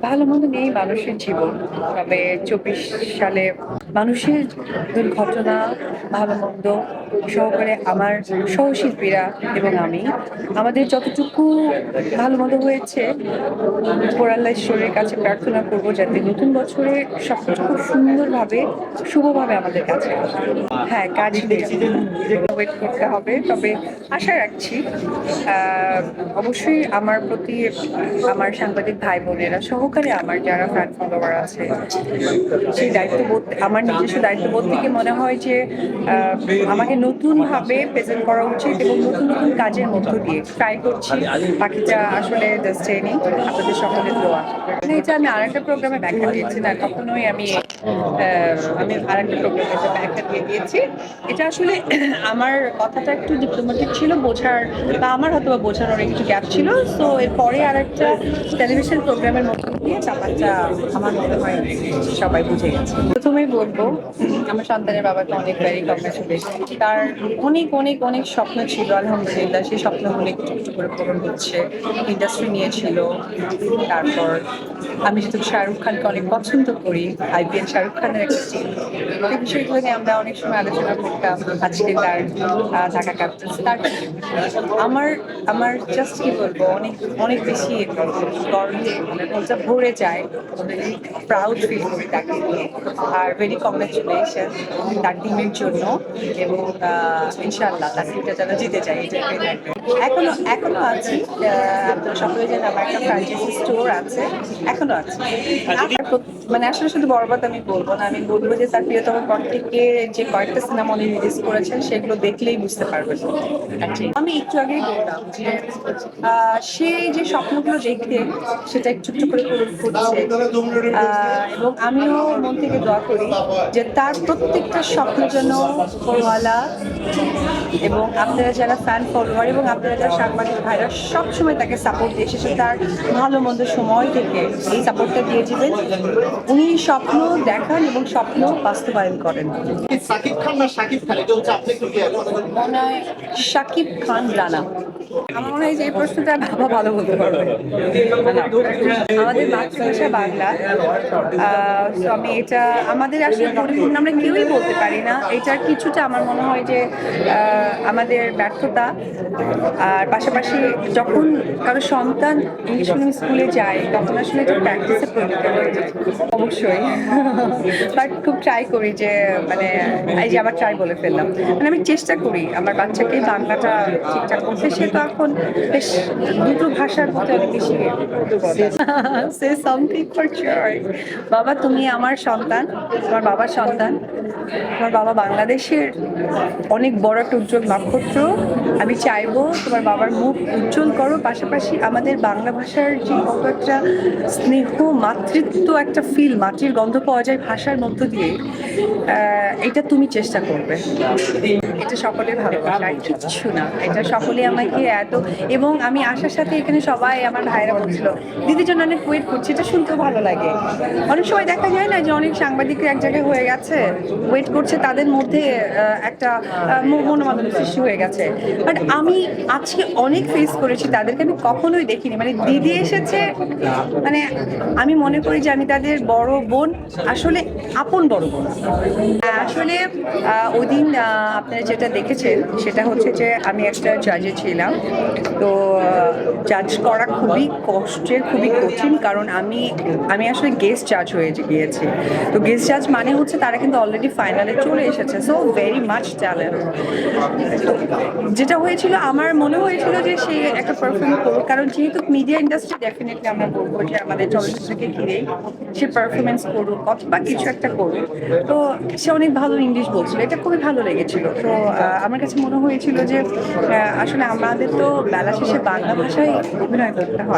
ভালো মন্দ নেই মানুষের জীবন। তবে ২৪ সালে মানুষের দুর্ঘটনা, ভালো মন্দ সহকারে আমার সহশিল্পীরা এবং আমি আমাদের যতটুকু ভালো মন্দ হয়েছে, উপর আল্লাহ ঈশ্বরের কাছে প্রার্থনা করব যাতে নতুন বছরে সবকিছু খুব সুন্দরভাবে শুভভাবে আমাদের কাছে আসে। হ্যাঁ, কাজ ওয়েট করতে হবে। তবে আশা রাখছি অবশ্যই আমার প্রতি আমার সাংবাদিক ভাই বোনেরা সহকারে আমার যারা ফ্যান ফলোয়ার আছে সেই দায়িত্ববোধ আমার নিজস্ব দায়িত্ববোধ থেকে মনে হয় যে আমাকে নতুন ভাবে প্রেজেন্ট করা উচিত এবং নতুন নতুন কাজের মধ্য দিয়ে ট্রাই করছি। বাকিটা আসলে ডেস্টিনি, আপনাদের সকলের দোয়া। এটা আমি আরেকটা প্রোগ্রামে ব্যাখ্যা দিয়েছি না, কখনোই আমি আরেকটা প্রোগ্রামে ব্যাখ্যা দিয়ে দিয়েছি। এটা আসলে আমার কথাটা একটু ডিপ্লোম্যাটিক ছিল বোঝার, বা আমার হয়তো বোঝার অনেক কিছু গ্যাপ ছিল। সো এরপরে আরেকটা টেলিভিশন প্রোগ্রামের মধ্যে দিয়ে ব্যাপারটা আমার মনে হয় সবাই বুঝে গেছে। প্রথমেই বলবো আমার সন্তানের বাবাকে অনেক ভেরি কংগ্রেচুলেশন। তার অনেক অনেক অনেক স্বপ্ন ছিল, আলহামদুলিল্লাহ সেই স্বপ্নগুলো একটু একটু করে পূরণ হচ্ছে। ইন্ডাস্ট্রি নিয়েছিল, তারপর আমি যেহেতু শাহরুখ খানকে অনেক পছন্দ করি, আইপিএল শাহরুখ খানের একটা টিম, এই বিষয়গুলো নিয়ে আমরা অনেক সময় আলোচনা করতাম। আজকে তার ঢাকা ক্যাপিটালস তার আমার আমার জাস্ট কি বলবো, অনেক অনেক বেশি গর্বে মনটা ভরে যায়, প্রাউড ফিল করি তাকে নিয়ে। আর ভেরি কংগ্রেচুলেশন তার টিমের জন্য, এবং ইনশাআল্লাহ তার টিমটা যেন জিতে যায় এটাই থাকবে। এখনো এখনো আছি, আপনারা সকলে জানেন আমার একটা ফ্র্যাঞ্চাইজি স্টোর আছে, এখনো আছে। মানে আসলে শুধু বরবাদ আমি বলবো না, আমি বলবো যে তার প্রিয়তম পর থেকে যে কয়েকটা সিনেমা উনি রিলিজ করেছেন সেগুলো দেখলেই বুঝতে পারবেন। আমি একটু আগেই বললাম যে সে যে স্বপ্নগুলো দেখতে সেটা একটু একটু করে পূরণ করছে, এবং আমিও মন থেকে দোয়া করি যে তার প্রত্যেকটা স্বপ্ন যেন পরওয়ালা এবং আপনারা যারা ফ্যান ফলোয়ার এবং আপনারা যারা সাংবাদিক ভাইরা সবসময় তাকে সাপোর্ট দিয়ে এসেছে, তার ভালো মন্দ সময় থেকে এই সাপোর্টটা দিয়ে যাবেন। উনি স্বপ্ন দেখান এবং স্বপ্ন বাস্তবায়ন করেন। সাকিব খান না শাকিব খান, এটা হচ্ছে আপনি একটু ক্লিয়ার করেন। মনে হয় শাকিব খান রানা। আমার মনে হয় যে এই প্রশ্নটা বাবা ভালো বলতে পারবে। আমাদের মাতৃভাষা বাংলা, তো আমি এটা আমাদের আসলে পরিপূর্ণ আমরা কেউই বলতে পারি না। এটার কিছুটা আমার মনে হয় যে আমাদের ব্যর্থতা, আর পাশাপাশি যখন কারো সন্তান ইংলিশ মিডিয়াম স্কুলে যায় তখন আসলে এটা প্র্যাকটিসে পরিণত হয়ে যায় অবশ্যই। বাট খুব ট্রাই করি যে মানে এই যে আবার ট্রাই বলে ফেললাম, মানে আমি চেষ্টা করি আমার বাচ্চাকে বাংলাটা ঠিকঠাক করতে। সে তো এখন বেশ দুটো ভাষার প্রতি অনেক বেশি সে সামথিং ফর শিওর। বাবা তুমি আমার সন্তান, তোমার বাবার সন্তান, তোমার বাবা বাংলাদেশের অনেক বড় একটা উজ্জ্বল নক্ষত্র। আমি চাইবো তোমার বাবার মুখ উজ্জ্বল করো, পাশাপাশি আমাদের বাংলা ভাষার যে কত একটা স্নেহ মাতৃত্ব একটা ফিল, মাটির গন্ধ পাওয়া যায় ভাষার মধ্য দিয়ে, এটা তুমি চেষ্টা করবে। এটা সকলের ভালোবাসা, আর কিচ্ছু না। এটা সকলে আমাকে এত, এবং আমি আসার সাথে এখানে সবাই আমার ভাইরা বলছিল দিদির জন্য অনেক ওয়েট করছি। এটা শুনতেও ভালো লাগে। অনেক সময় দেখা যায় না যে অনেক সাংবাদিকরা এক জায়গায় হয়ে গেছে, ওয়েট করছে, তাদের মধ্যে একটা মনোমালিন্য সৃষ্টি হয়ে গেছে। বাট আমি আজকে অনেক ফেস করেছি, তাদেরকে আমি কখনোই দেখিনি। মানে দিদি এসেছে, মানে আমি মনে করি যে আমি তাদের বড় বোন, আসলে আপন বড় বোন। আসলে ওই দিন আপনারা যেটা দেখেছেন সেটা হচ্ছে যে আমি একটা জাজে ছিলাম। তো জাজ করা খুবই কষ্টের, খুবই কঠিন, কারণ আমি আমি আসলে গেস্ট জাজ হয়ে গিয়েছি। তো গেস্ট জাজ মানে হচ্ছে তারা কিন্তু অলরেডি ফাইনালে চলে এসেছে, সো ভেরি মাচ ট্যালেন্ট। তো যেটা হয়েছিল, আমার মনে হয়েছিল যে সে একটা পারফর্ম করুক, কারণ যেহেতু মিডিয়া ইন্ডাস্ট্রি, ডেফিনেটলি আমরা বলবো যে আমাদের চলচ্চিত্রকে ঘিরেই সে পারফরমেন্স করুক অথবা কিছু একটা করুক। তো সে অনেক ভালো ইংলিশ বলছিল, এটা খুবই ভালো লেগেছিল। তো আমার কাছে মনে হয়েছিল যে আসলে আমাদের তো বেলা শেষে বাংলা ভাষায় অভিনয় করতে হয়।